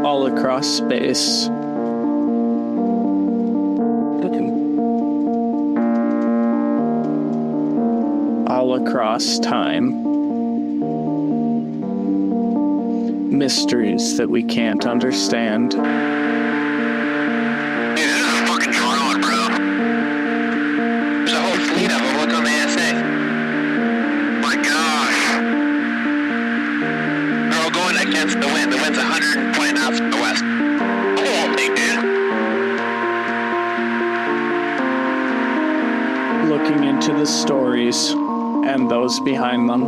all across space. All across time. Mysteries that we can't understand. Dude, this is a fucking drone, bro. There's a whole fleet of them. Look on the ASA. My gosh. They're all going against the wind. The wind's 120 knots from the west. Oh, big dude. Looking into the stories and those behind them.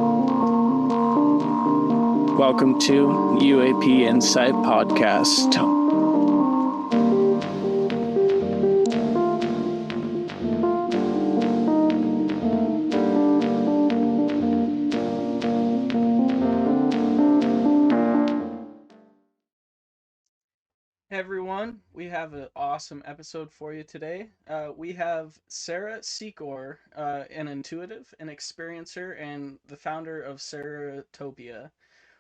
Welcome to UAP Insight Podcast. Hey everyone, we have an awesome episode for you today. We have Secor, an intuitive, an experiencer, and the founder of Saretopia,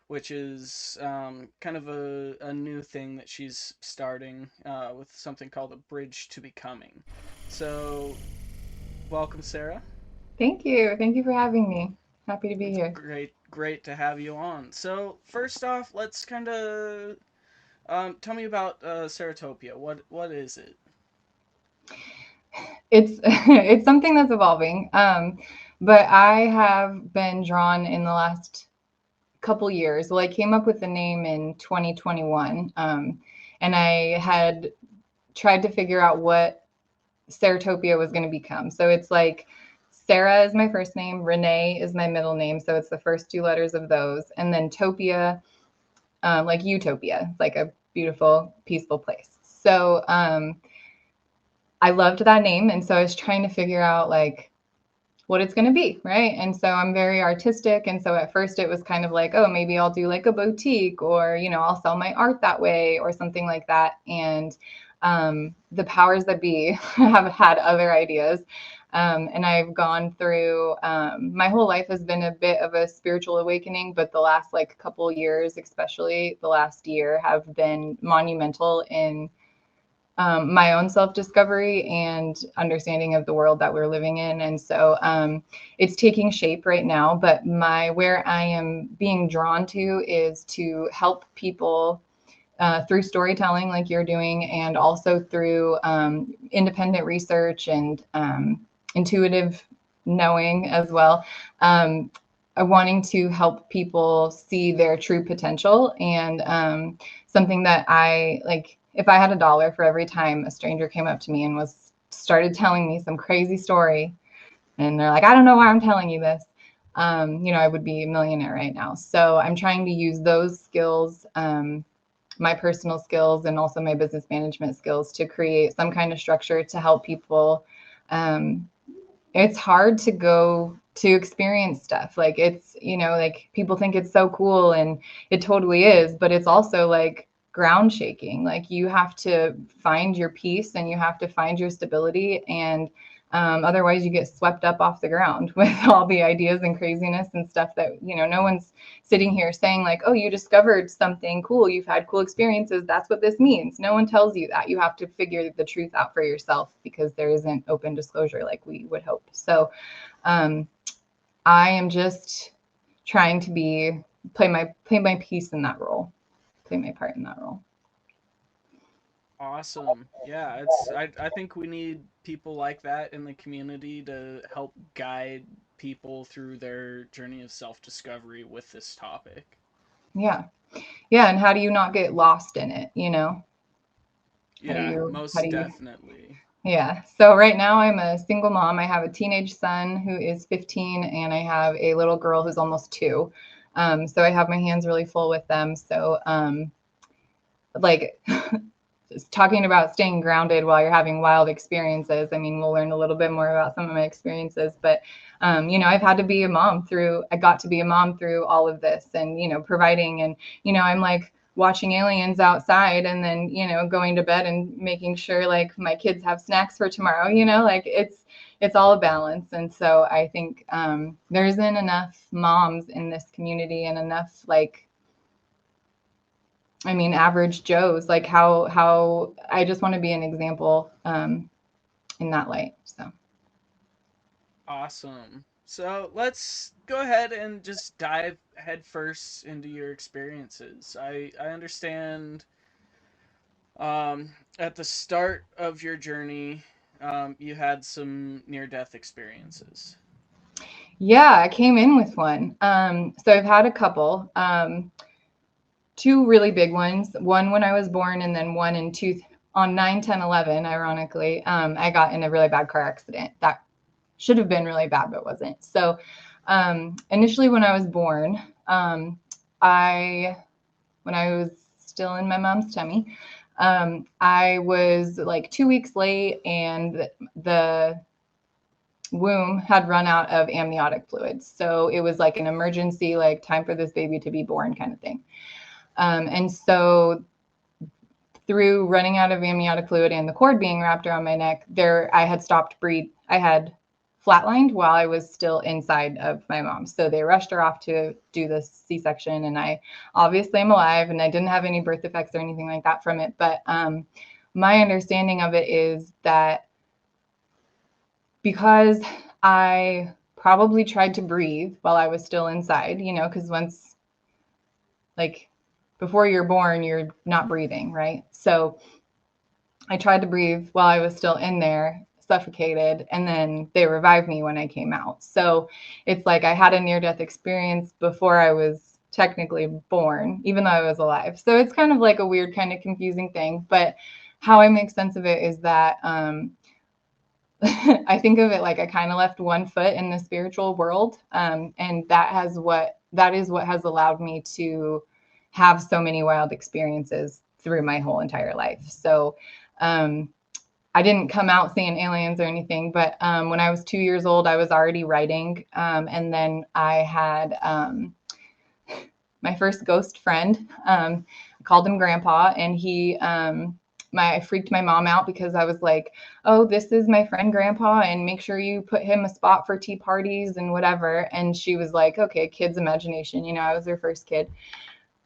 which is kind of a new thing that she's starting with something called a Bridge to Becoming. So, welcome, Sarah. Thank you. Thank you for having me. Happy to be It's here. great to have you on. So, first off, let's kind of tell me about Saretopia. What is it? It's it's something that's evolving. But I have been drawn in the last couple years. Well, I came up with the name in 2021, and I had tried to figure out what Saretopia was going to become. So it's like Sarah is my first name, Renee is my middle name, so it's the first two letters of those, and then Topia, like utopia, like a beautiful, peaceful place. So I loved that name, and so I was trying to figure out like what it's going to be, right? And so I'm very artistic, and so at first it was kind of like, oh, maybe I'll do like a boutique, or I'll sell my art that way or something like that. And the powers that be have had other ideas. And I've gone through, my whole life has been a bit of a spiritual awakening, but the last like couple years, especially the last year, have been monumental in my own self-discovery and understanding of the world that we're living in. And so it's taking shape right now, but where I am being drawn to is to help people through storytelling like you're doing, and also through independent research and intuitive knowing as well. Wanting to help people see their true potential, and something that I like. If I had $1 for every time a stranger came up to me and started telling me some crazy story, and they're like, I don't know why I'm telling you this, I would be a millionaire right now. So I'm trying to use those skills, my personal skills, and also my business management skills to create some kind of structure to help people. It's hard to go to experience stuff. Like it's, like people think it's so cool, and it totally is, but it's also like ground shaking. Like you have to find your peace and you have to find your stability, and otherwise you get swept up off the ground with all the ideas and craziness and stuff that no one's sitting here saying like, oh, you discovered something cool, you've had cool experiences, that's what this means. No one tells you that. You have to figure the truth out for yourself, because there isn't open disclosure like we would hope. So I am just trying to play my piece in that role. Play my part in that role. Awesome. Yeah, I think we need people like that in the community to help guide people through their journey of self-discovery with this topic. Yeah. And how do you not get lost in it, Yeah, most definitely. Yeah. So right now I'm a single mom. I have a teenage son who is 15, and I have a little girl who's almost 2. So I have my hands really full with them. So like just talking about staying grounded while you're having wild experiences. I mean, we'll learn a little bit more about some of my experiences, but I've had to be a mom I got to be a mom through all of this, and providing, and I'm like watching aliens outside, and then going to bed and making sure like my kids have snacks for tomorrow. Like it's all a balance. And so I think there isn't enough moms in this community, and enough like I mean, average Joes, like how I just want to be an example in that light. So. Awesome. So let's go ahead and just dive headfirst into your experiences. I understand at the start of your journey, you had some near death experiences. Yeah, I came in with one. So I've had a couple, two really big ones, one when I was born and then one in on 9/10/11, ironically. I got in a really bad car accident that should have been really bad, but wasn't. So initially when I was born, when I was still in my mom's tummy, I was like 2 weeks late and the womb had run out of amniotic fluids. So it was like an emergency, like time for this baby to be born kind of thing. And so through running out of amniotic fluid and the cord being wrapped around my neck, I had stopped breathing. I had flatlined while I was still inside of my mom. So they rushed her off to do the C-section, and I obviously am alive, and I didn't have any birth defects or anything like that from it. But my understanding of it is that because I probably tried to breathe while I was still inside, because once, like, before you're born, you're not breathing, right? So I tried to breathe while I was still in there, suffocated, and then they revived me when I came out. So it's like I had a near-death experience before I was technically born, even though I was alive. So it's kind of like a weird, kind of confusing thing. But how I make sense of it is that I think of it like I kind of left one foot in the spiritual world, and that is what has allowed me to have so many wild experiences through my whole entire life. So I didn't come out seeing aliens or anything, but when I was 2 years old, I was already writing, and then I had my first ghost friend. I called him Grandpa, and I freaked my mom out because I was like, oh, this is my friend Grandpa, and make sure you put him a spot for tea parties and whatever. And she was like, okay, kid's imagination. I was her first kid.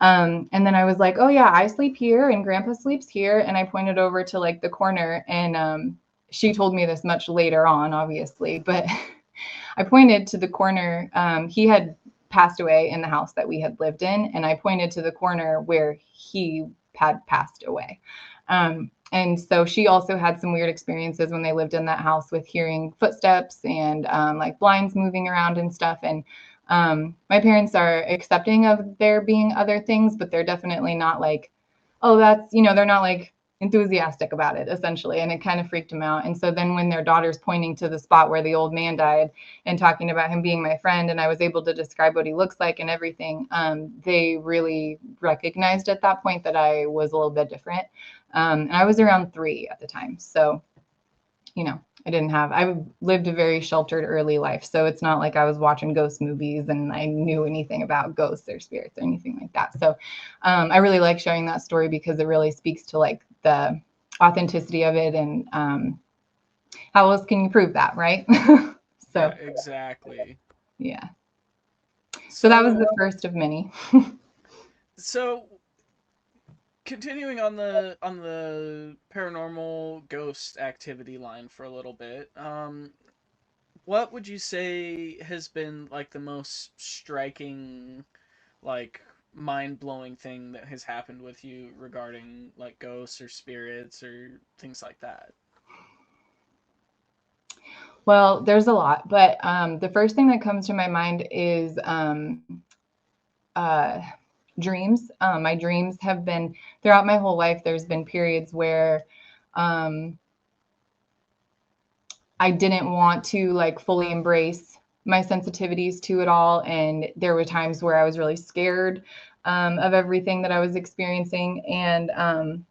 And then I was like, oh yeah, I sleep here and Grandpa sleeps here. And I pointed over to like the corner, and she told me this much later on, obviously, but I pointed to the corner. He had passed away in the house that we had lived in, and I pointed to the corner where he had passed away. And so she also had some weird experiences when they lived in that house with hearing footsteps and like blinds moving around and stuff. And my parents are accepting of there being other things, but they're definitely not like, oh, that's, they're not like enthusiastic about it, essentially. And it kind of freaked them out. And so then when their daughter's pointing to the spot where the old man died and talking about him being my friend, and I was able to describe what he looks like and everything, they really recognized at that point that I was a little bit different. And I was around 3 at the time. So, I lived a very sheltered early life. So it's not like I was watching ghost movies and I knew anything about ghosts or spirits or anything like that. So I really like sharing that story because it really speaks to like the authenticity of it. And how else can you prove that, right? So Yeah, exactly. Yeah. So that was the first of many. So continuing on the paranormal ghost activity line for a little bit, what would you say has been like the most striking, like mind-blowing thing that has happened with you regarding like ghosts or spirits or things like that? Well, there's a lot, but the first thing that comes to my mind is dreams. My dreams have been throughout my whole life. There's been periods where I didn't want to like fully embrace my sensitivities to it all. And there were times where I was really scared of everything that I was experiencing. And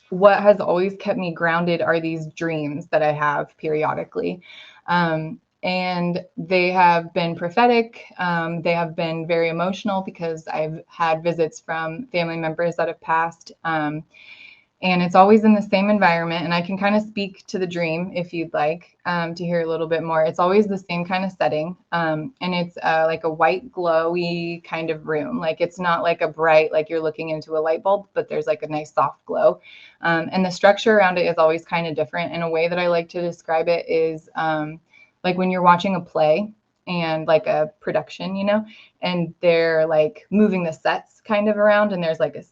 what has always kept me grounded are these dreams that I have periodically. And they have been prophetic. They have been very emotional because I've had visits from family members that have passed. And it's always in the same environment. And I can kind of speak to the dream if you'd like to hear a little bit more. It's always the same kind of setting. And it's like a white glowy kind of room. Like it's not like a bright, like you're looking into a light bulb, but there's like a nice soft glow. And the structure around it is always kind of different. And a way that I like to describe it is like when you're watching a play and like a production, you know, and they're like moving the sets kind of around, and there's like a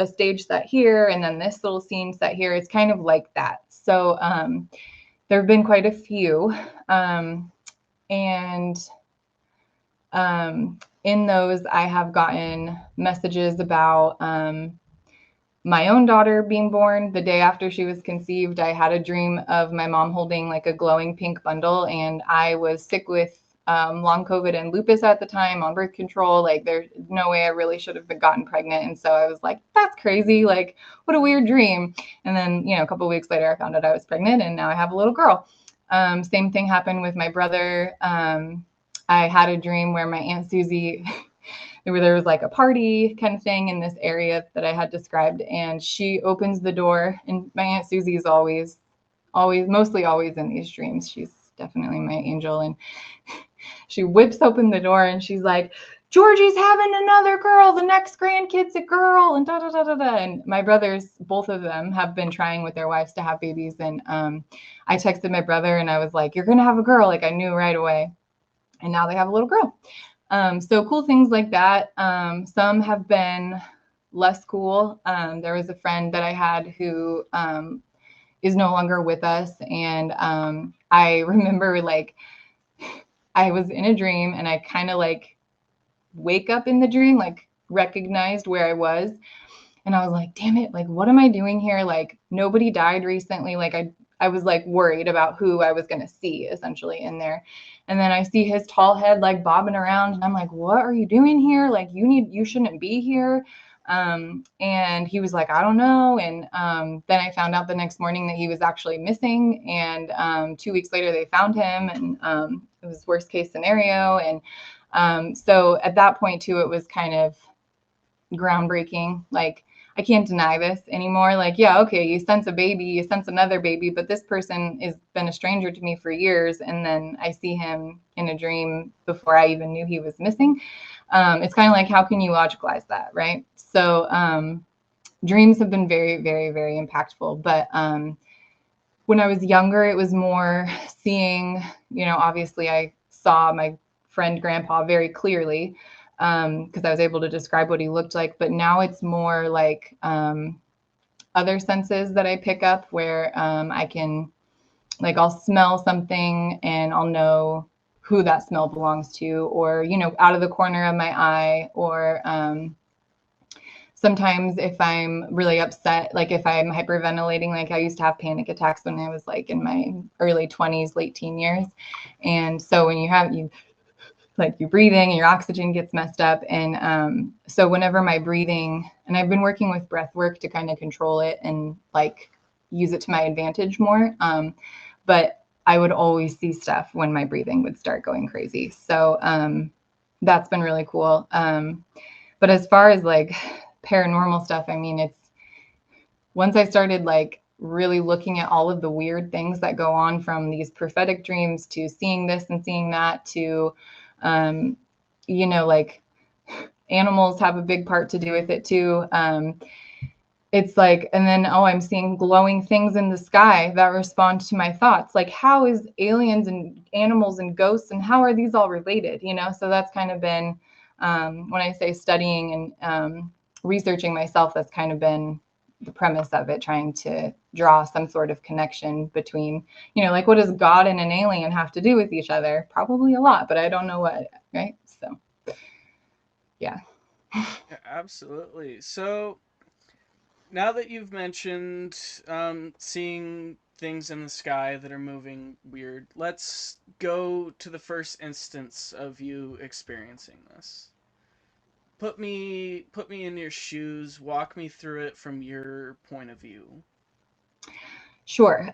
stage set here, and then this little scene set here. It's kind of like that. So there have been quite a few. And in those, I have gotten messages about my own daughter being born. The day after she was conceived, I had a dream of my mom holding like a glowing pink bundle, and I was sick with long COVID and lupus at the time, on birth control. Like there's no way I really should have been gotten pregnant. And so I was like, that's crazy. Like what a weird dream. And then, you know, a couple of weeks later, I found out I was pregnant, and now I have a little girl. Same thing happened with my brother. I had a dream where my Aunt Susie, there was like a party kind of thing in this area that I had described, and she opens the door, and my Aunt Susie is mostly always in these dreams. She's definitely my angel. And she whips open the door and she's like, Georgie's having another girl. The next grandkid's a girl, and da da da da da. And my brothers, both of them, have been trying with their wives to have babies. And I texted my brother and I was like, you're going to have a girl. Like I knew right away. And now they have a little girl. So cool things like that. Some have been less cool. There was a friend that I had who is no longer with us. And I remember like I was in a dream and I kind of like wake up in the dream, like recognized where I was. And I was like, damn it, like, what am I doing here? Like nobody died recently. Like I was like worried about who I was going to see essentially in there. And then I see his tall head like bobbing around, and I'm like, what are you doing here? Like you shouldn't be here. And he was like, I don't know. And then I found out the next morning that he was actually missing. And 2 weeks later they found him, and it was worst case scenario. And so at that point too, it was kind of groundbreaking. Like, I can't deny this anymore. Like, yeah, okay, you sense a baby, you sense another baby, but this person has been a stranger to me for years. And then I see him in a dream before I even knew he was missing. It's kind of like, how can you logicalize that, right? So dreams have been very, very, very impactful. But when I was younger, it was more seeing, you know, obviously I saw my friend grandpa very clearly, because I was able to describe what he looked like. But now it's more like other senses that I pick up, where I can, like, I'll smell something and I'll know who that smell belongs to, or, you know, out of the corner of my eye, or sometimes if I'm really upset, like if I'm hyperventilating, like I used to have panic attacks when I was like in my early 20s, late teen years. And so when you're breathing and your oxygen gets messed up. And so whenever my breathing, and I've been working with breath work to kind of control it and like use it to my advantage more. But I would always see stuff when my breathing would start going crazy. So that's been really cool. But as far as like paranormal stuff, I mean, it's once I started like really looking at all of the weird things that go on, from these prophetic dreams to seeing this and seeing that, to you know, like animals have a big part to do with it too. It's like, and then, oh, I'm seeing glowing things in the sky that respond to my thoughts. Like, how is aliens and animals and ghosts, and how are these all related? You know, so that's kind of been, when I say studying and researching myself, that's kind of been the premise of it, trying to draw some sort of connection between, you know, like, what does God and an alien have to do with each other? Probably a lot, but I don't know what, right? So, yeah. Yeah, absolutely. So now that you've mentioned seeing things in the sky that are moving weird, let's go to the first instance of you experiencing this. Put me in your shoes, walk me through it from your point of view. Sure.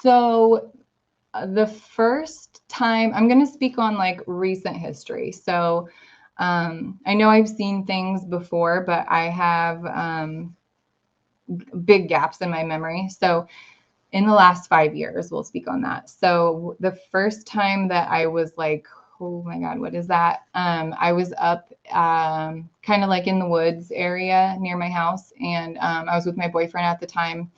So the first time, I'm going to speak on like recent history. So I know I've seen things before, but I have big gaps in my memory. So in the last 5 years, we'll speak on that. So the first time that I was like, oh my God, what is that? I was up kind of like in the woods area near my house. And I was with my boyfriend at the time.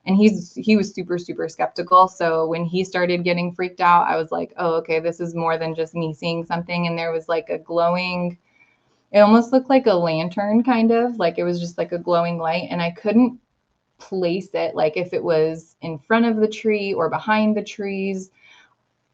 And he was super, super skeptical. So when he started getting freaked out, I was like, oh, okay, this is more than just me seeing something. And there was like a glowing, it almost looked like a lantern, kind of like it was just like a glowing light. And I couldn't place it, like if it was in front of the tree or behind the trees.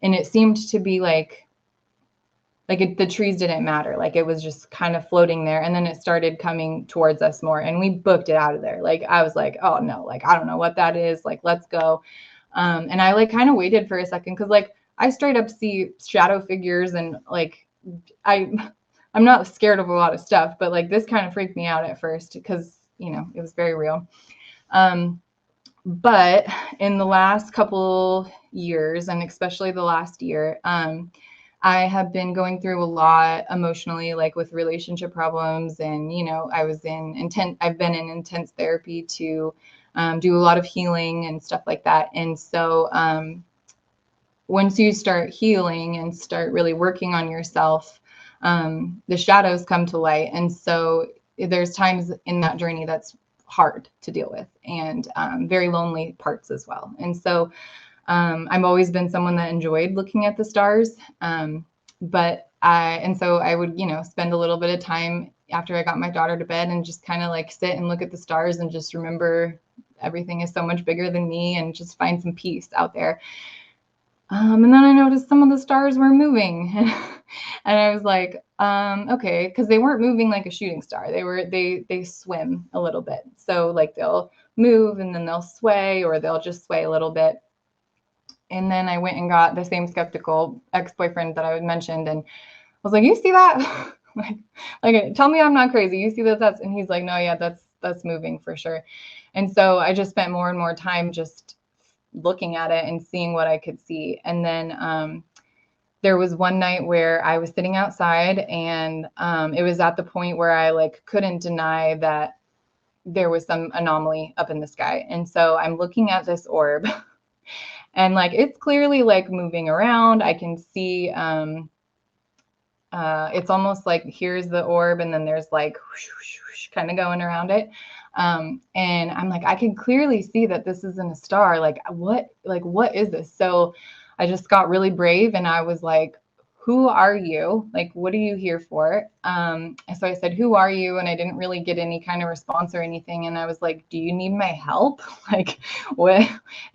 And it seemed to be the trees didn't matter. Like it was just kind of floating there. And then it started coming towards us more, and we booked it out of there. Like I was like, oh no, like I don't know what that is. Like, let's go. And I like kind of waited for a second, because like I straight up see shadow figures, and like I'm not scared of a lot of stuff, but like this kind of freaked me out at first, because it was very real. But in the last couple years, and especially the last year, I have been going through a lot emotionally, like with relationship problems. And, I've been in intense therapy to do a lot of healing and stuff like that. And so once you start healing and start really working on yourself, the shadows come to light. And so there's times in that journey that's hard to deal with, and very lonely parts as well. And so I've always been someone that enjoyed looking at the stars. So I would, spend a little bit of time after I got my daughter to bed and just kind of like sit and look at the stars and just remember everything is so much bigger than me, and just find some peace out there. And then I noticed some of the stars were moving, and I was like, okay, because they weren't moving like a shooting star. They swim a little bit. So like they'll move and then they'll sway, or they'll just sway a little bit. And then I went and got the same skeptical ex-boyfriend that I had mentioned, and I was like, you see that? like, tell me I'm not crazy. You see that? And he's like, no, yeah, that's moving for sure. And so I just spent more and more time just looking at it and seeing what I could see. And then there was one night where I was sitting outside, and it was at the point where I like couldn't deny that there was some anomaly up in the sky. And so I'm looking at this orb, and like it's clearly like moving around. I can see it's almost like here's the orb, and then there's like whoosh, whoosh, whoosh, kind of going around it. And I'm like, I can clearly see that this isn't a star. Like what is this? So I just got really brave, and I was like, who are you? Like, what are you here for? So I said, who are you? And I didn't really get any kind of response or anything. And I was like, do you need my help? Like, what?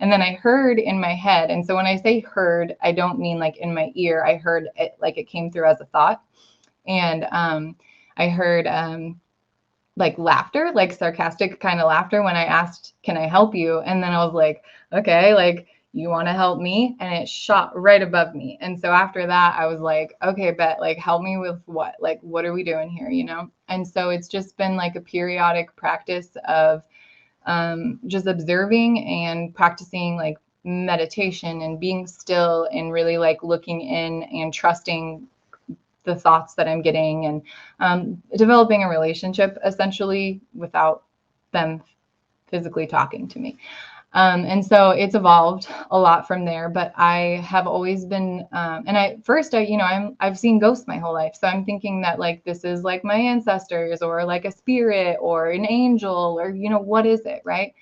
And then I heard in my head. And so when I say heard, I don't mean like in my ear. I heard it like it came through as a thought. And I heard like laughter, like sarcastic kind of laughter when I asked, can I help you? And then I was like, okay, like, you want to help me? And it shot right above me. And so after that, I was like, okay, bet, like, help me with what? Like, what are we doing here, And so it's just been like a periodic practice of just observing and practicing like meditation and being still, and really like looking in and trusting the thoughts that I'm getting, and developing a relationship essentially without them physically talking to me. And so it's evolved a lot from there, but I have always been, I've seen ghosts my whole life. So I'm thinking that like, this is like my ancestors, or like a spirit or an angel, or, what is it? Right.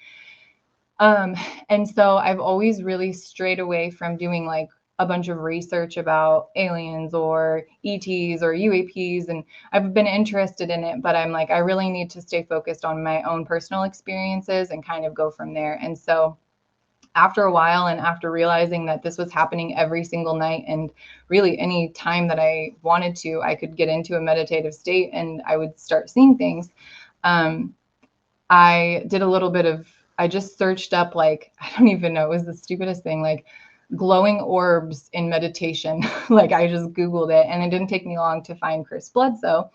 And so I've always really strayed away from doing like a bunch of research about aliens or ETs or UAPs. And I've been interested in it, but I'm like, I really need to stay focused on my own personal experiences and kind of go from there. And so after a while, and after realizing that this was happening every single night, and really any time that I wanted to, I could get into a meditative state and I would start seeing things. I did a little bit of, I just searched up, like, I don't even know, it was the stupidest thing, like glowing orbs in meditation. Like I just Googled it, and it didn't take me long to find Chris Bledsoe.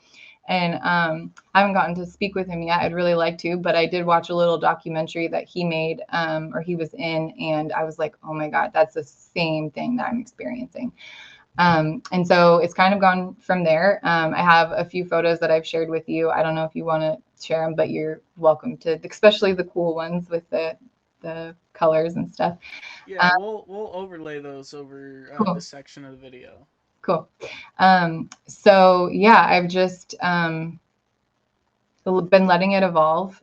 And I haven't gotten to speak with him yet. I'd really like to, but I did watch a little documentary that he made, or he was in, and I was like, oh my God, that's the same thing that I'm experiencing. And so it's kind of gone from there. I have a few photos that I've shared with you. I don't know if you want to share them, but you're welcome to, especially the cool ones with the colors and stuff. Yeah, we'll overlay those over Cool. this section of the video. Cool. So yeah, I've just been letting it evolve,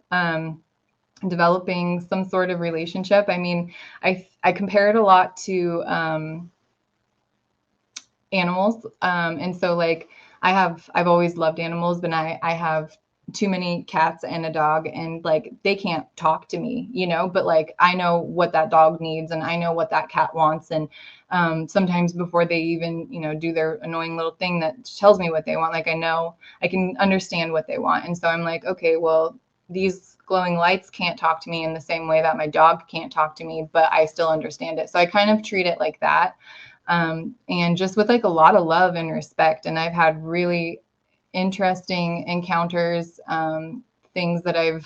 developing some sort of relationship. I mean, I compare it a lot to animals. And so like I've always loved animals, but I have too many cats and a dog, and like they can't talk to me, you know, but like I know what that dog needs and I know what that cat wants. And sometimes before they even, you know, do their annoying little thing that tells me what they want, like I know I can understand what they want. And so I'm like, okay, well, these glowing lights can't talk to me in the same way that my dog can't talk to me, but I still understand it. So I kind of treat it like that. And just with like a lot of love and respect. And I've had really interesting encounters, things that I've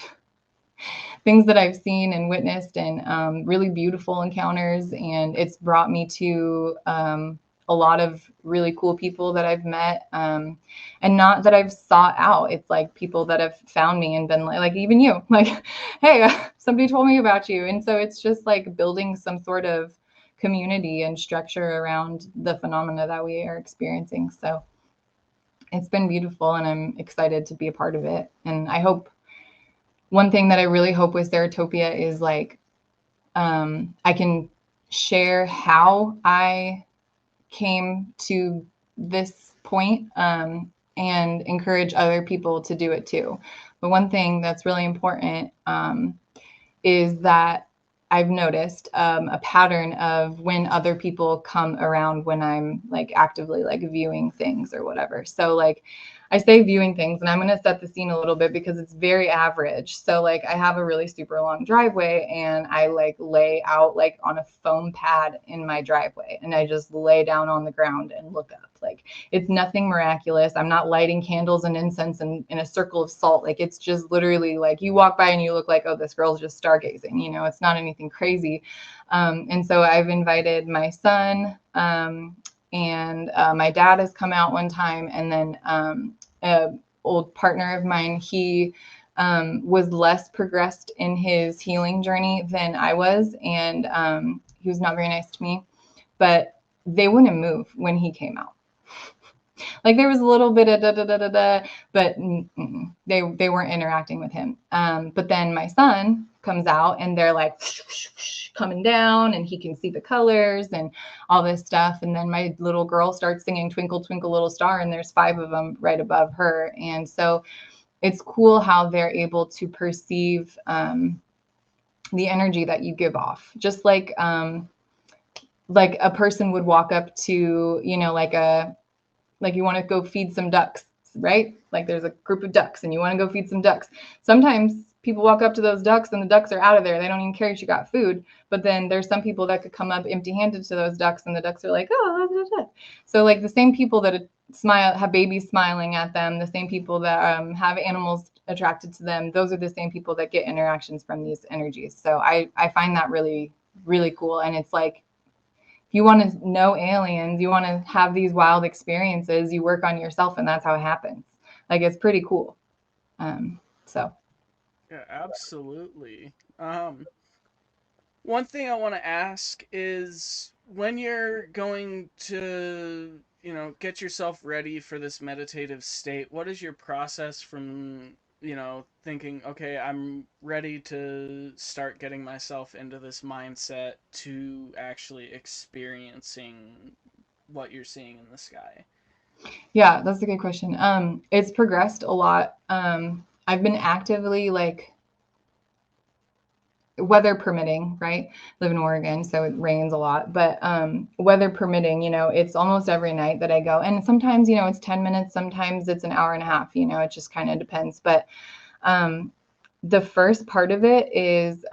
seen and witnessed, and really beautiful encounters. And it's brought me to a lot of really cool people that I've met, and not that I've sought out. It's like people that have found me and been like even you, like, hey, somebody told me about you. And so it's just like building some sort of community and structure around the phenomena that we are experiencing. So it's been beautiful, and I'm excited to be a part of it. And I hope, one thing that I really hope with Saretopia is like, I can share how I came to this point, and encourage other people to do it too. But one thing that's really important, is that I've noticed a pattern of when other people come around when I'm like actively like viewing things or whatever. So like I say viewing things, and I'm going to set the scene a little bit because it's very average. So like I have a really super long driveway, and I like lay out like on a foam pad in my driveway, and I just lay down on the ground and look up. Like it's nothing miraculous. I'm not lighting candles and incense and in a circle of salt. Like it's just literally like you walk by and you look like, oh, this girl's just stargazing. You know, it's not anything crazy. And so I've invited my son, and my dad has come out one time, and then an old partner of mine, he was less progressed in his healing journey than I was, and he was not very nice to me, but they wouldn't move when he came out. Like there was a little bit of da da da da da, but they weren't interacting with him. But then my son comes out, and they're like coming down, and he can see the colors and all this stuff. And then my little girl starts singing "Twinkle Twinkle Little Star," and there's 5 of them right above her. And so it's cool how they're able to perceive the energy that you give off, just like a person would walk up to, you know, like you want to go feed some ducks, right? Like there's a group of ducks and you want to go feed some ducks. Sometimes people walk up to those ducks and the ducks are out of there. They don't even care if you got food. But then there's some people that could come up empty-handed to those ducks, and the ducks are like, oh, blah, blah, blah. So like the same people that smile, have babies smiling at them, the same people that have animals attracted to them, those are the same people that get interactions from these energies. So I find that really, really cool. And it's like, if you want to know aliens, you want to have these wild experiences, you work on yourself, and that's how it happens. Like it's pretty cool. So Yeah, absolutely. One thing I want to ask is when you're going to, you know, get yourself ready for this meditative state, what is your process from, you know, thinking, okay, I'm ready to start getting myself into this mindset to actually experiencing what you're seeing in the sky? yeah, that's a good question. It's progressed a lot. I've been actively like, weather permitting, right? Live in Oregon, so it rains a lot, but weather permitting, you know, it's almost every night that I go. And sometimes, you know, it's 10 minutes, sometimes it's an hour and a half, you know, it just kind of depends. But the first part of it is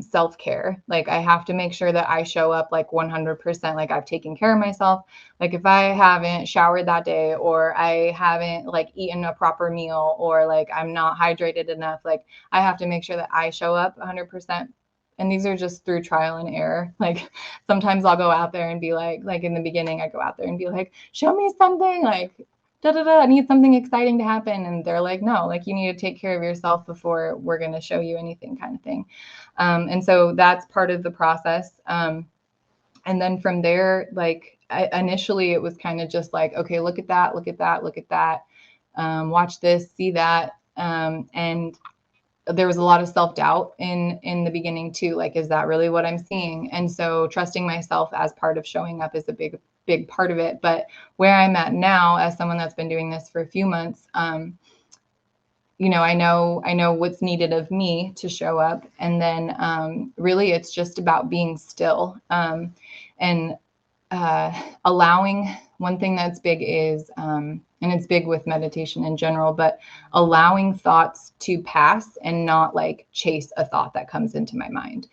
self-care. Like I have to make sure that I show up like 100%, like I've taken care of myself. Like if I haven't showered that day, or I haven't like eaten a proper meal, or like I'm not hydrated enough, like I have to make sure that I show up 100% And these are just through trial and error. Like sometimes I'll go out there and be like in the beginning, I go out there and be like, show me something, like, da da da, I need something exciting to happen. And they're like, no, like you need to take care of yourself before we're going to show you anything, kind of thing. And so that's part of the process. And then from there, like initially it was kind of just like, okay, look at that, look at that, look at that, watch this, see that. And there was a lot of self-doubt in the beginning too. Like, is that really what I'm seeing? And so trusting myself as part of showing up is a big part of it. But where I'm at now, as someone that's been doing this for a few months, you know, I know what's needed of me to show up. And then really it's just about being still, and allowing. One thing that's big is, and it's big with meditation in general, but allowing thoughts to pass and not like chase a thought that comes into my mind.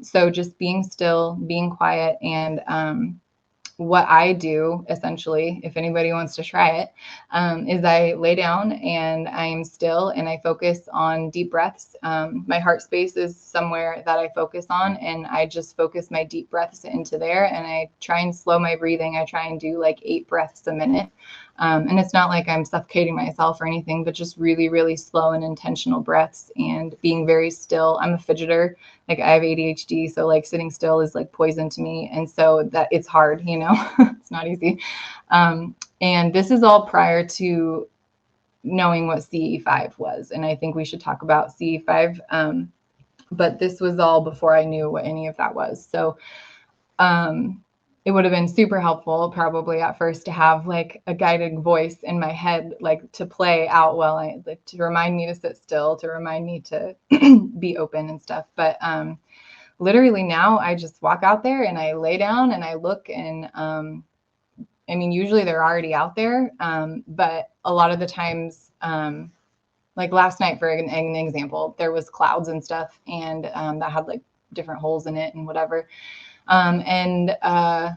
So just being still, being quiet. And what I do essentially, if anybody wants to try it, is I lay down and I am still and I focus on deep breaths. My heart space is somewhere that I focus on, and I just focus my deep breaths into there, and I try and slow my breathing. I try and do like 8 breaths a minute. And it's not like I'm suffocating myself or anything, but just really, really slow and intentional breaths and being very still. I'm a fidgeter. Like I have ADHD, so like sitting still is like poison to me. And so that it's hard, you know, it's not easy. And this is all prior to knowing what CE5 was. And I think we should talk about CE5. But this was all before I knew what any of that was. So it would have been super helpful probably at first to have like a guided voice in my head, like to play out while like, to remind me to sit still, to remind me to be open and stuff. But literally now I just walk out there and I lay down and I look, and I mean, usually they're already out there. But a lot of the times, like last night, for an example, there was clouds and stuff, and that had like different holes in it and whatever. I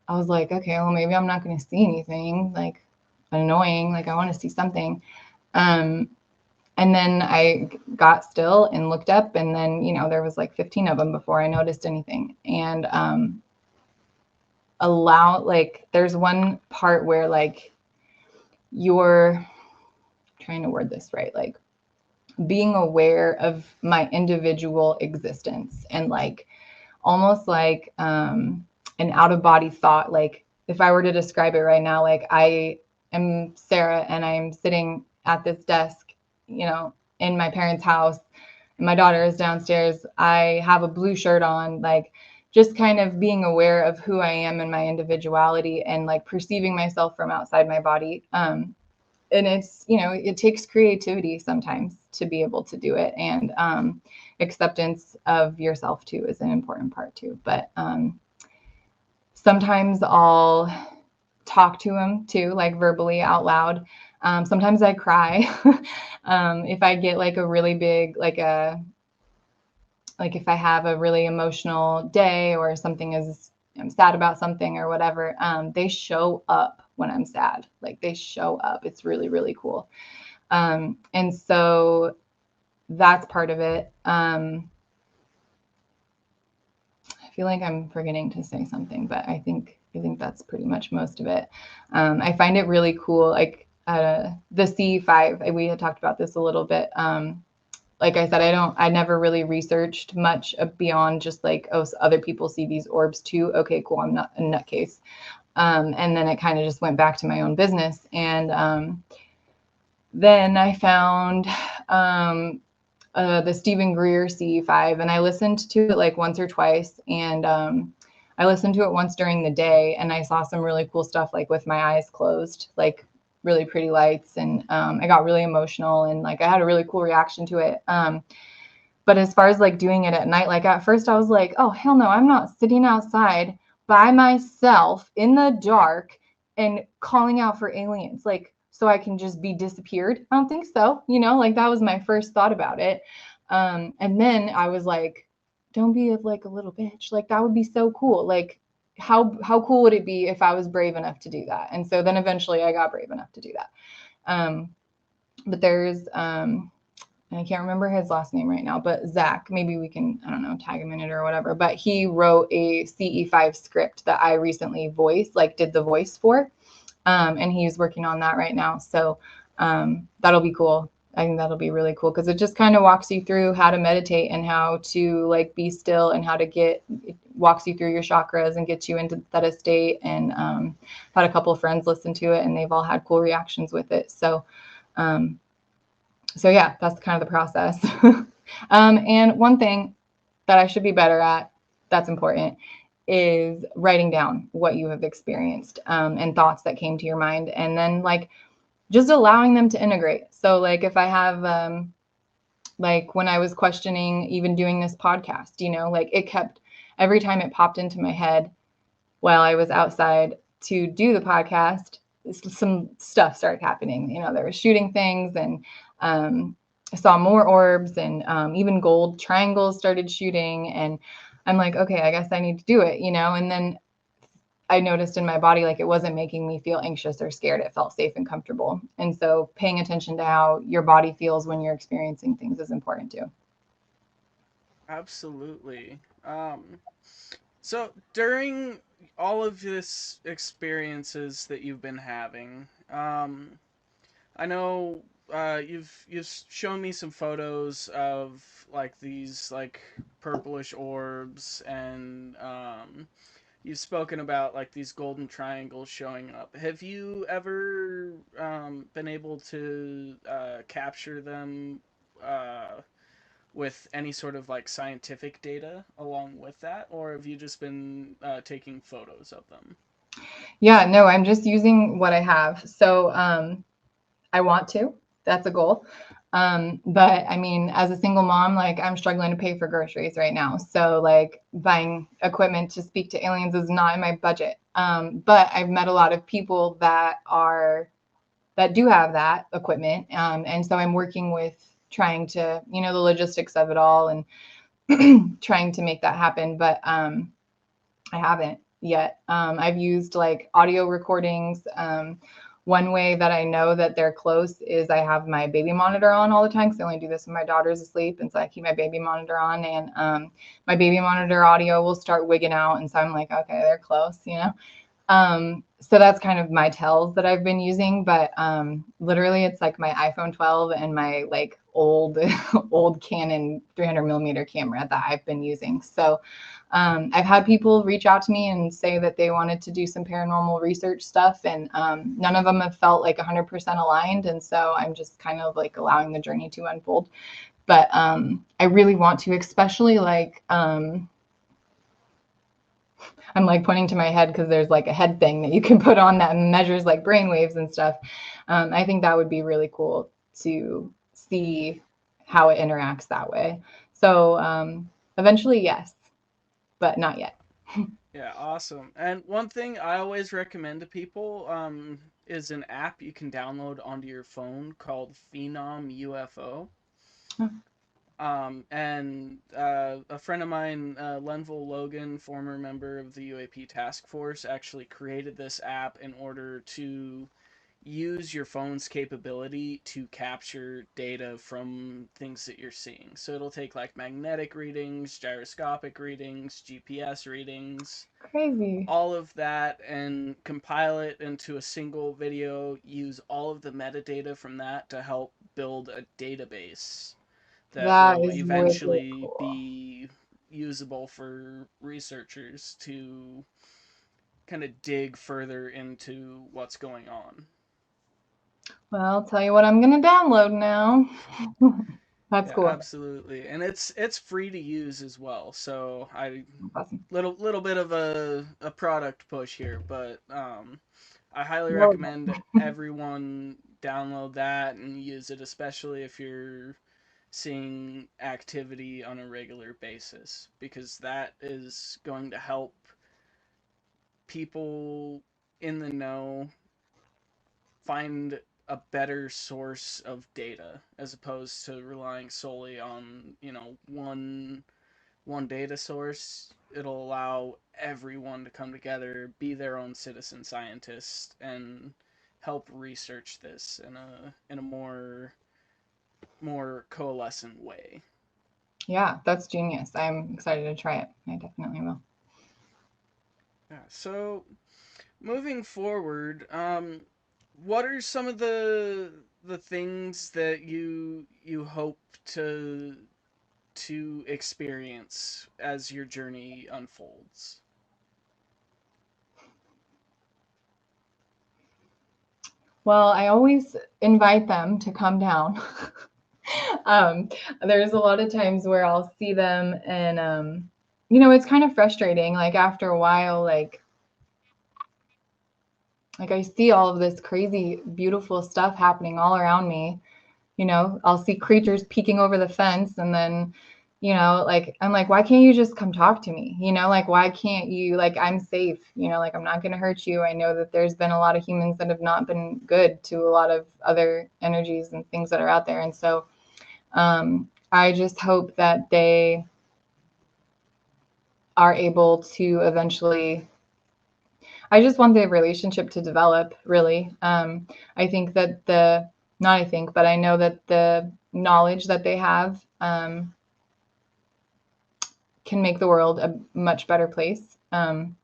was like, okay, well, maybe I'm not going to see anything like annoying. Like I want to see something. And then I got still and looked up, and then, you know, there was like 15 of them before I noticed anything. And like, there's one part where like you're trying to word this right, like being aware of my individual existence, and like almost like an out-of-body thought. Like if I were to describe it right now, like I am Sarah and I'm sitting at this desk, you know, in my parents' house, and my daughter is downstairs. I have a blue shirt on, like just kind of being aware of who I am and my individuality, and like perceiving myself from outside my body. And it's, you know, it takes creativity sometimes to be able to do it. And acceptance of yourself too is an important part too. But sometimes I'll talk to him too, like verbally out loud. Sometimes I cry. If I get like a really big, like if I have a really emotional day or something is, I'm sad about something or whatever, they show up when I'm sad. Like they show up. It's really, really cool. And so that's part of it. I feel like I'm forgetting to say something, but I think that's pretty much most of it. I find it really cool. Like the C5, we had talked about this a little bit. Like I said, I never really researched much beyond just like, oh, so other people see these orbs too. Okay, cool. I'm not a nutcase. And then it kind of just went back to my own business. And then I found the Stephen Greer CE5, and I listened to it like once or twice. And I listened to it once during the day, and I saw some really cool stuff, like with my eyes closed, like really pretty lights. And I got really emotional, and like I had a really cool reaction to it. But as far as like doing it at night, like at first I was like, oh, hell no, I'm not sitting outside by myself in the dark and calling out for aliens, like, so I can just be disappeared. I don't think so. You know, like that was my first thought about it. And then I was like, don't be like a little bitch. Like that would be so cool. Like how cool would it be if I was brave enough to do that? And so then eventually I got brave enough to do that. But there's, and I can't remember his last name right now, but Zach, maybe we can, I don't know, tag him in it or whatever, but he wrote a CE5 script that I recently did the voice for. And he's working on that right now. So that'll be cool. I think that'll be really cool because it just kind of walks you through how to meditate and how to like be still and how to it walks you through your chakras and gets you into theta state. And had a couple of friends listen to it and they've all had cool reactions with it. So yeah, that's kind of the process. And one thing that I should be better at, that's important, is writing down what you have experienced and thoughts that came to your mind, and then like just allowing them to integrate. So like if I have like when I was questioning even doing this podcast, like it kept, every time it popped into my head while I was outside to do the podcast, some stuff started happening. There was shooting things, and I saw more orbs, and even gold triangles started shooting. And I'm like, okay, I guess I need to do it, and then I noticed in my body, like it wasn't making me feel anxious or scared. It felt safe and comfortable. And so paying attention to how your body feels when you're experiencing things is important too. Absolutely. So during all of this experiences that you've been having, I know you've shown me some photos of like these like purplish orbs, and you've spoken about like these golden triangles showing up. Have you ever been able to capture them with any sort of like scientific data along with that, or have you just been taking photos of them? Yeah, no, I'm just using what I have. So I want to. That's a goal. But I mean, as a single mom, like I'm struggling to pay for groceries right now. So like buying equipment to speak to aliens is not in my budget. But I've met a lot of people that do have that equipment. And so I'm working with trying to, the logistics of it all and trying to make that happen. But I haven't yet. I've used like audio recordings. One way that I know that they're close is I have my baby monitor on all the time because I only do this when my daughter's asleep. And so I keep my baby monitor on, and my baby monitor audio will start wigging out. And so I'm like, okay, they're close, So that's kind of my tells that I've been using. But literally it's like my iPhone 12 and my like old Canon 300 millimeter camera that I've been using. So I've had people reach out to me and say that they wanted to do some paranormal research stuff, and none of them have felt like 100% aligned. And so I'm just kind of like allowing the journey to unfold. But I really want to, especially like, I'm like pointing to my head because there's like a head thing that you can put on that measures like brain waves and stuff. I think that would be really cool to see how it interacts that way. So eventually, yes, but not yet. Yeah, awesome. And one thing I always recommend to people is an app you can download onto your phone called Phenom UFO. And a friend of mine, Lenville Logan, former member of the UAP task force, actually created this app in order to use your phone's capability to capture data from things that you're seeing. So it'll take like magnetic readings, gyroscopic readings, GPS readings, Crazy. all of that, and compile it into a single video, use all of the metadata from that to help build a database that That will is really eventually cool. be usable for researchers to kind of dig further into what's going on. Well, I'll tell you what I'm going to download now. That's Yeah, cool. absolutely, and it's free to use as well. So I Awesome. little bit of a product push here, but I highly No. recommend everyone download that and use it, especially if you're seeing activity on a regular basis, because that is going to help people in the know find a better source of data as opposed to relying solely on one data source. It'll allow everyone to come together, be their own citizen scientist, and help research this in a more more coalescent way. Yeah, that's genius. I'm excited to try it. I definitely will. Yeah. So moving forward, what are some of the things that you hope to experience as your journey unfolds? Well, I always invite them to come down. um, there's a lot of times where I'll see them and, it's kind of frustrating. Like after a while, like I see all of this crazy, beautiful stuff happening all around me. I'll see creatures peeking over the fence and then, like, I'm like, why can't you just come talk to me? Like, why can't you, like, I'm safe, like, I'm not going to hurt you. I know that there's been a lot of humans that have not been good to a lot of other energies and things that are out there. And so I just hope that they are able to eventually, I just want the relationship to develop, really. I think that not I think, but I know that the knowledge that they have can make the world a much better place. I'm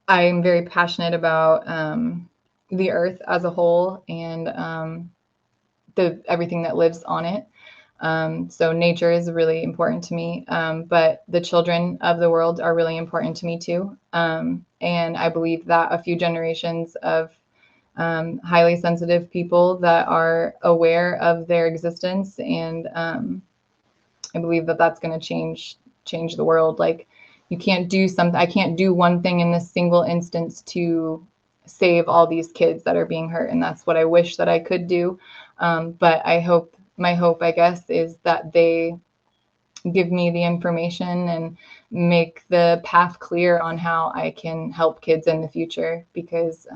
very passionate about the earth as a whole and everything that lives on it. So nature is really important to me, but the children of the world are really important to me too. And I believe that a few generations of highly sensitive people that are aware of their existence, and I believe that that's going to change the world. Like, you can't do something. I can't do one thing in this single instance to save all these kids that are being hurt, and that's what I wish that I could do. But my hope, I guess, is that they give me the information and make the path clear on how I can help kids in the future, because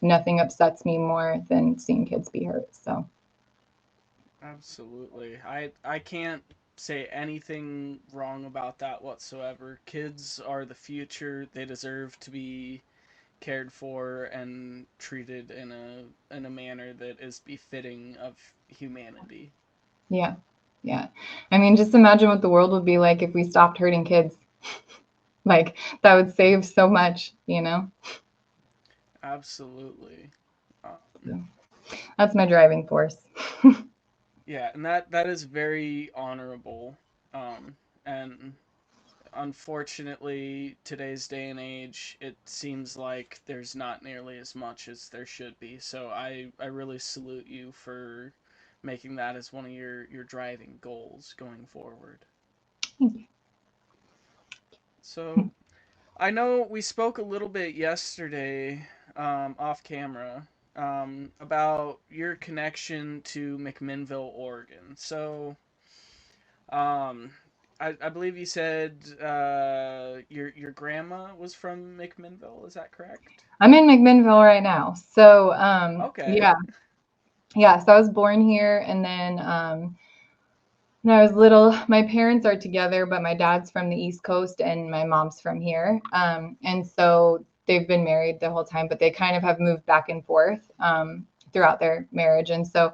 nothing upsets me more than seeing kids be hurt. So Absolutely. I can't say anything wrong about that whatsoever. Kids are the future. They deserve to be cared for and treated in a manner that is befitting of humanity. yeah, yeah. I mean, just imagine what the world would be like if we stopped hurting kids. Like, that would save so much. Absolutely. Um, So that's my driving force. yeah, and that is very honorable. And unfortunately, today's day and age, it seems like there's not nearly as much as there should be. So I really salute you for making that as one of your driving goals going forward. So I know we spoke a little bit yesterday, off camera, about your connection to McMinnville, Oregon. So um, I believe you said your grandma was from McMinnville. Is that correct? I'm in McMinnville right now. So Okay. yeah, yeah. So I was born here, and then when I was little, my parents are together, but my dad's from the East Coast and my mom's from here. And so they've been married the whole time, but they kind of have moved back and forth throughout their marriage. And so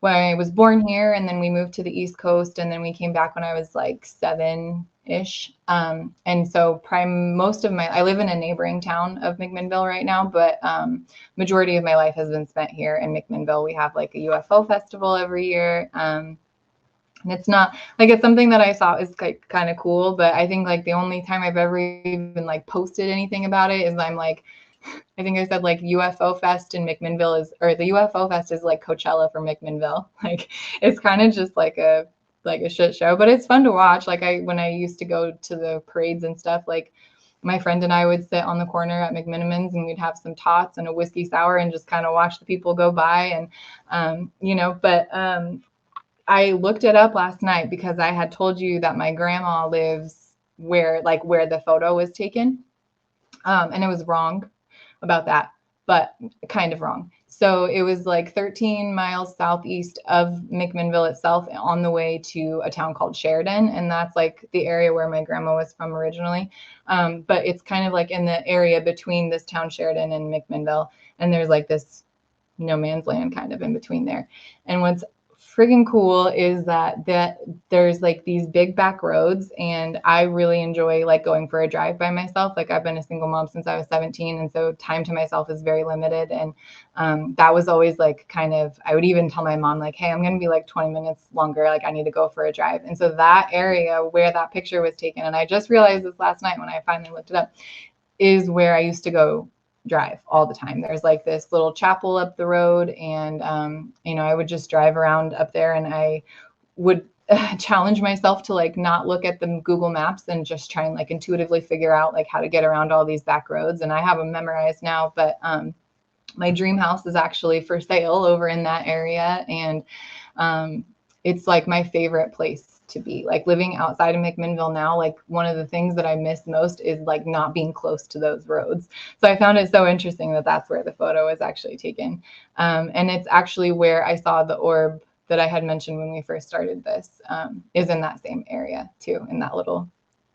when I was born here, and then we moved to the East Coast, and then we came back when I was like 7-ish. And so I live in a neighboring town of McMinnville right now, but majority of my life has been spent here in McMinnville. We have like a UFO festival every year. And it's not like, it's something that I thought is like kind of cool, but I think like the only time I've ever even like posted anything about it is I'm like, I think I said like UFO Fest in McMinnville or the UFO Fest is like Coachella for McMinnville. Like, it's kind of just like a shit show, but it's fun to watch. Like, when I used to go to the parades and stuff, like my friend and I would sit on the corner at McMinniman's and we'd have some tots and a whiskey sour and just kind of watch the people go by. And but I looked it up last night because I had told you that my grandma lives where the photo was taken. And it was wrong about that, but kind of wrong. So it was like 13 miles southeast of McMinnville itself, on the way to a town called Sheridan. And that's like the area where my grandma was from originally. But it's kind of like in the area between this town Sheridan and McMinnville. And there's like this no man's land kind of in between there. And what's friggin' cool is that there's like these big back roads, and I really enjoy like going for a drive by myself. Like I've been a single mom since I was 17, and so time to myself is very limited. And that was always like kind of, I would even tell my mom like, hey, I'm gonna be like 20 minutes longer. Like I need to go for a drive. And so that area where that picture was taken, and I just realized this last night when I finally looked it up, is where I used to go drive all the time. There's like this little chapel up the road, and I would just drive around up there, and I would challenge myself to like not look at the Google Maps and just try and like intuitively figure out like how to get around all these back roads. And I have them memorized now, but my dream house is actually for sale over in that area, and it's like my favorite place to be. Like living outside of McMinnville now, like one of the things that I miss most is like not being close to those roads. So I found it so interesting that that's where the photo was actually taken. And it's actually where I saw the orb that I had mentioned when we first started this, is in that same area too, in that little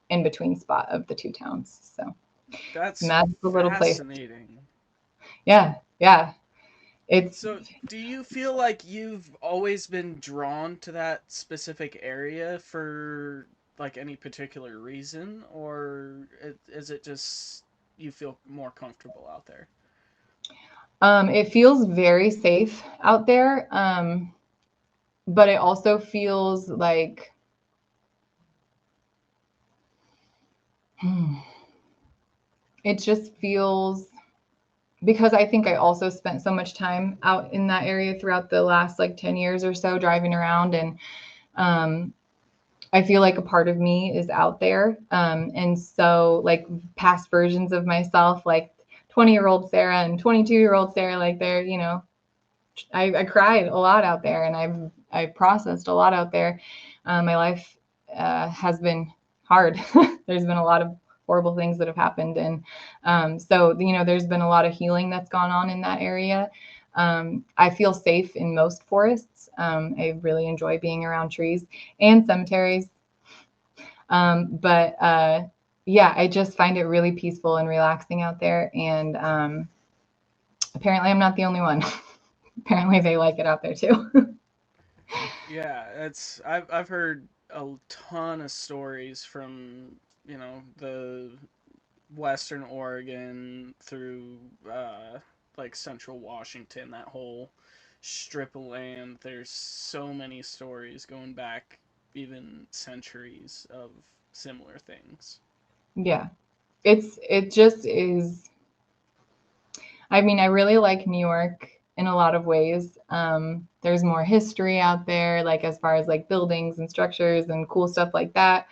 in between spot of the two towns. So That's magical little place. fascinating. Yeah. It's So, do you feel like you've always been drawn to that specific area for like any particular reason, or is it just you feel more comfortable out there? it feels very safe out there. But it also feels like it just feels, because I think I also spent so much time out in that area throughout the last like 10 years or so driving around, and I feel like a part of me is out there. And so like past versions of myself, like 20-year-old Sarah and 22-year-old Sarah, like they're, I cried a lot out there, and I've processed a lot out there. My life has been hard. There's been a lot of horrible things that have happened, and so there's been a lot of healing that's gone on in that area. I feel safe in most forests. I really enjoy being around trees and cemeteries, but yeah, I just find it really peaceful and relaxing out there, and apparently I'm not the only one. Apparently they like it out there too. Yeah, I've heard a ton of stories from the Western Oregon through like Central Washington, that whole strip of land. There's so many stories going back even centuries of similar things. Yeah, it just is. I mean, I really like New York in a lot of ways. There's more history out there, like as far as like buildings and structures and cool stuff like that.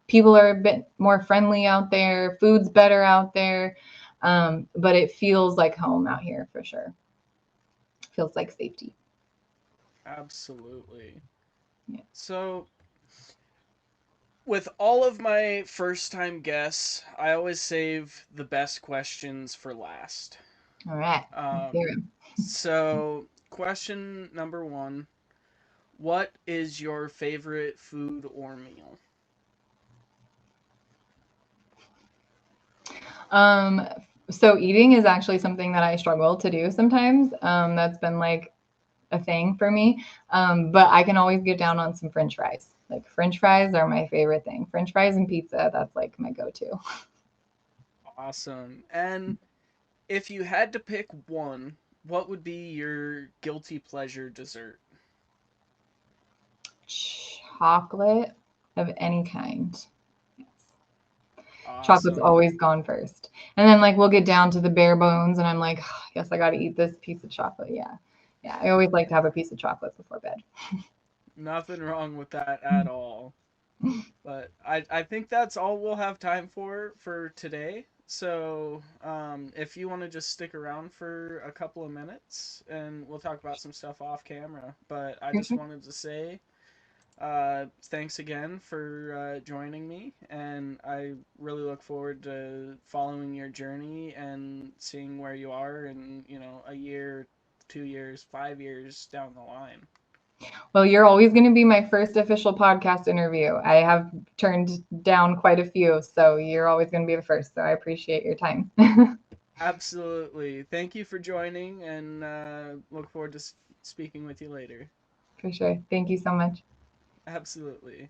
People are a bit more friendly out there. Food's better out there. But it feels like home out here for sure. Feels like safety. Absolutely. Yeah. So, with all of my first time guests, I always save the best questions for last. All right. Let's hear Um, 'em. so, question number one: what is your favorite food or meal? Um, so eating is actually something that I struggle to do sometimes. That's been like a thing for me. But I can always get down on some French fries. Like French fries are my favorite thing. French fries and pizza, that's like my go-to. Awesome. And if you had to pick one, what would be your guilty pleasure dessert? Chocolate of any kind. Chocolate's Awesome. always gone first. And then like we'll get down to the bare bones, and I'm like, oh, I guess I got to eat this piece of chocolate. Yeah. Yeah. I always like to have a piece of chocolate before bed. Nothing wrong with that at all. But I think that's all we'll have time for today. So if you want to just stick around for a couple of minutes and we'll talk about some stuff off camera. But I just wanted to say thanks again for joining me, and I really look forward to following your journey and seeing where you are in a year, 2 years, 5 years down the line. Well, you're always going to be my first official podcast interview. I have turned down quite a few, so you're always going to be the first. So I appreciate your time. Absolutely. Thank you for joining, and look forward to speaking with you later. For sure. Thank you so much. Absolutely.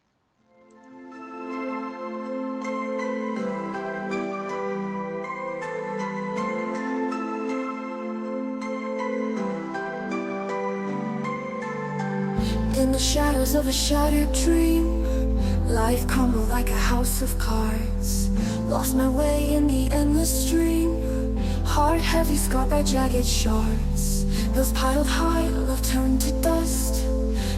In the shadows of a shattered dream, life crumbled like a house of cards. Lost my way in the endless stream, heart heavy scarred by jagged shards. Bills piled high, love turned to dust.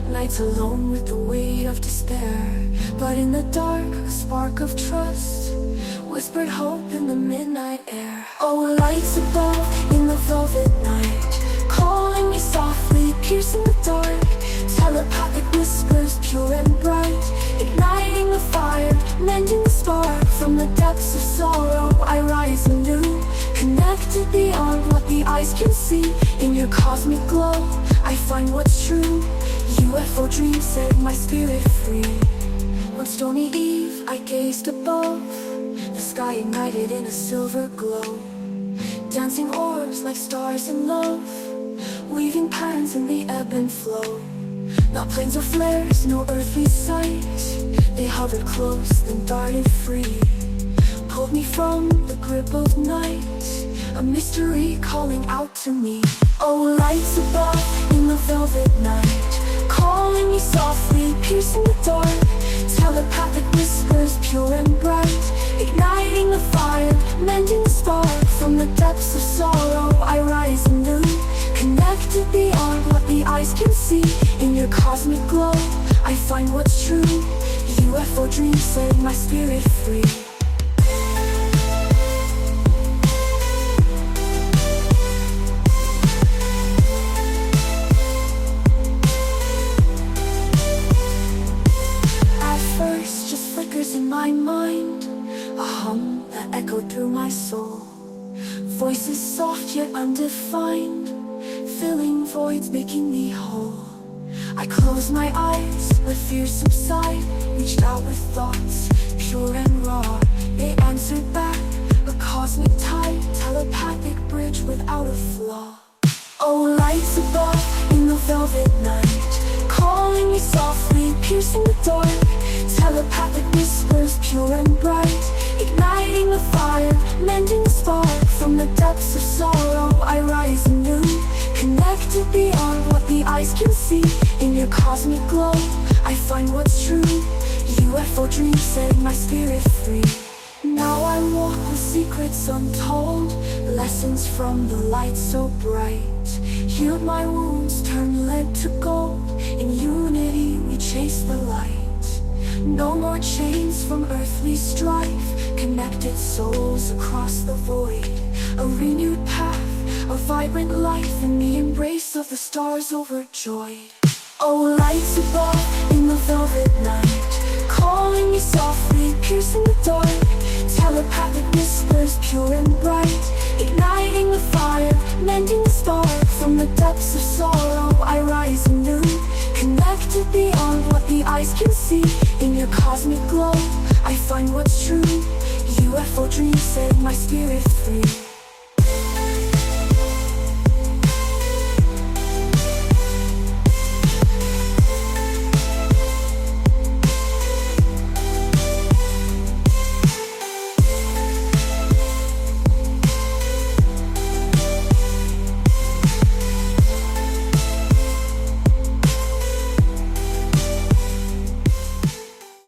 Nights alone with the weight of despair. But in the dark, a spark of trust whispered hope in the midnight air. Oh, lights above in the velvet night, calling me softly, piercing the dark. Telepathic whispers, pure and bright, igniting the fire, mending the spark. From the depths of sorrow I rise anew, connected beyond what the eyes can see. In your cosmic glow I find what's true. UFO dreams set my spirit free. One stormy eve I gazed above, the sky ignited in a silver glow. Dancing orbs like stars in love, weaving patterns in the ebb and flow. Not planes or flares, no earthly sight, they hovered close, then darted free. Pulled me from the grip of night, a mystery calling out to me. Oh, lights above in the velvet night, calling me softly, piercing the dark. Telepathic whispers, pure and bright, igniting the fire, mending the spark. From the depths of sorrow I rise anew, connected beyond what the eyes can see. In your cosmic glow I find what's true. UFO dreams set my spirit free. At first just flickers in my mind, a hum that echoed through my soul. Voices soft yet undefined, filling voids, making me whole. I closed my eyes, let fear subside, reached out with thoughts, pure and raw. They answered back, a cosmic tide, telepathic bridge without a flaw. Oh, lights above in the velvet night, calling me softly, piercing the dark. Telepathic whispers, pure and bright, igniting the fire, mending the spark. From the depths of sorrow I rise anew, connected beyond what the eyes can see. In your cosmic glow I find what's true. UFO dreams set my spirit free. Now I walk with secrets untold, lessons from the light so bright. Healed my wounds, turned lead to gold. In unity we chase the light. No more chains from earthly strife, connected souls across the void. A renewed path, a vibrant life, in the embrace of the stars overjoyed. Oh, lights above in the velvet night, calling me softly, piercing the dark. Telepathic whispers, pure and bright, igniting the fire, mending the spark. From the depths of sorrow I rise anew, connected beyond what the eyes can see. In your cosmic glow I find what's true. UFO dreams set my spirit free.